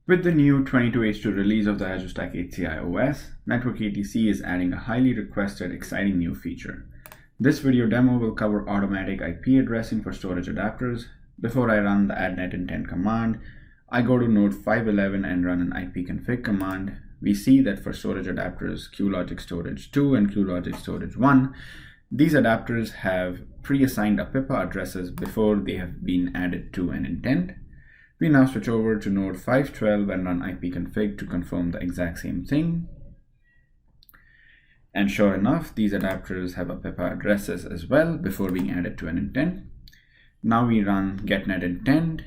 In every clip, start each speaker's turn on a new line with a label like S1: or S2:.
S1: With the new 22H2 release of the Azure Stack HCI OS, Network ATC is adding a highly requested, exciting new feature. This video demo will cover automatic IP addressing for storage adapters. Before I run the addnetintent command, I go to node 511 and run an ipconfig command. We see that for storage adapters QLogic Storage 2 and QLogic Storage 1, these adapters have pre-assigned APIPA addresses before they have been added to an intent. We now switch over to node 512 and run ipconfig to confirm the exact same thing. And sure enough, these adapters have APIPA addresses as well before being added to an intent. Now we run getnetintent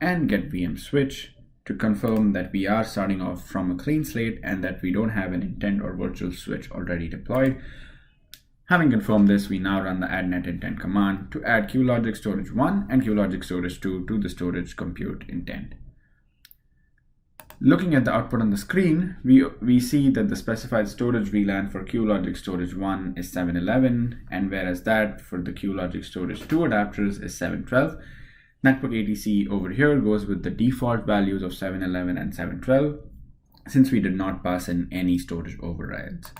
S1: and getvmswitch to confirm that we are starting off from a clean slate and that we don't have an intent or virtual switch already deployed. Having confirmed this, we now run the addnetintent command to add QLogic Storage 1 and QLogic Storage 2 to the storage compute intent. Looking at the output on the screen, we see that the specified storage VLAN for QLogic Storage 1 is 711, and whereas that for the QLogic Storage 2 adapters is 712. Network ATC over here goes with the default values of 711 and 712, since we did not pass in any storage overrides.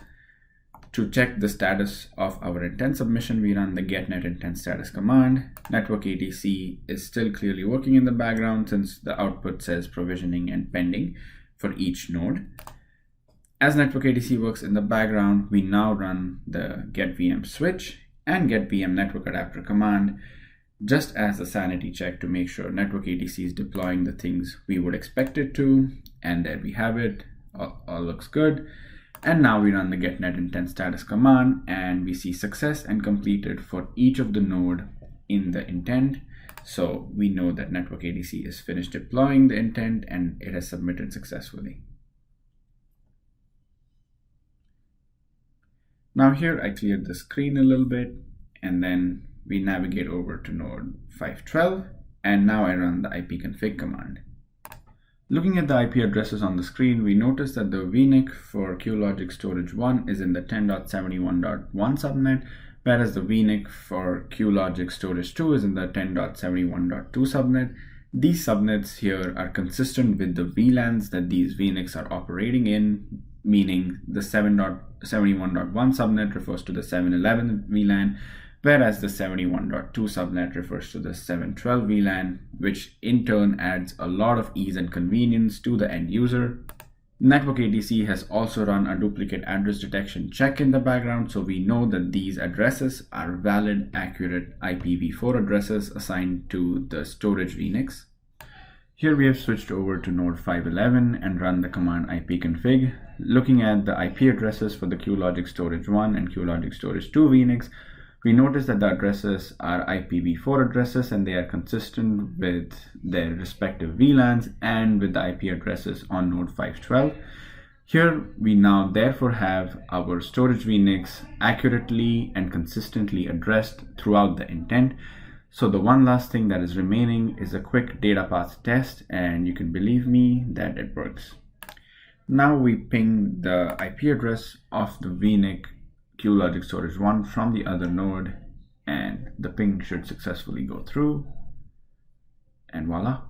S1: To check the status of our intent submission, we run the getnetintent status command. Network ATC is still clearly working in the background since the output says provisioning and pending for each node. As Network ATC works in the background, we now run the getvmswitch and getvmnetworkadapter command just as a sanity check to make sure Network ATC is deploying the things we would expect it to. And there we have it, all looks good. And now we run the getnetintent status command and we see success and completed for each of the node in the intent. So we know that Network ATC is finished deploying the intent and it has submitted successfully. Now here I cleared the screen a little bit and then we navigate over to node 512 and now I run the ipconfig command. Looking at the IP addresses on the screen, we notice that the VNIC for QLogic Storage 1 is in the 10.71.1 subnet, whereas the VNIC for QLogic Storage 2 is in the 10.71.2 subnet. These subnets here are consistent with the VLANs that these VNICs are operating in, meaning the 7.71.1 subnet refers to the 711 VLAN, whereas the 71.2 subnet refers to the 712 VLAN, which in turn adds a lot of ease and convenience to the end user. Network ATC has also run a duplicate address detection check in the background, so we know that these addresses are valid, accurate IPv4 addresses assigned to the storage VNICs. Here we have switched over to node 511 and run the command ipconfig. Looking at the IP addresses for the QLogic Storage 1 and QLogic Storage 2 VNICs, we notice that the addresses are IPv4 addresses and they are consistent with their respective VLANs and with the IP addresses on node 512. Here we now therefore have our storage VNICs accurately and consistently addressed throughout the intent. So the one last thing that is remaining is a quick data path test, and you can believe me that it works. Now we ping the IP address of the VNIC QLogic Storage 1 from the other node and the ping should successfully go through, and voila.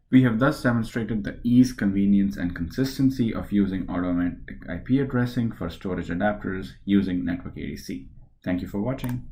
S1: We have thus demonstrated the ease, convenience, and consistency of using automatic IP addressing for storage adapters using Network ATC. Thank you for watching.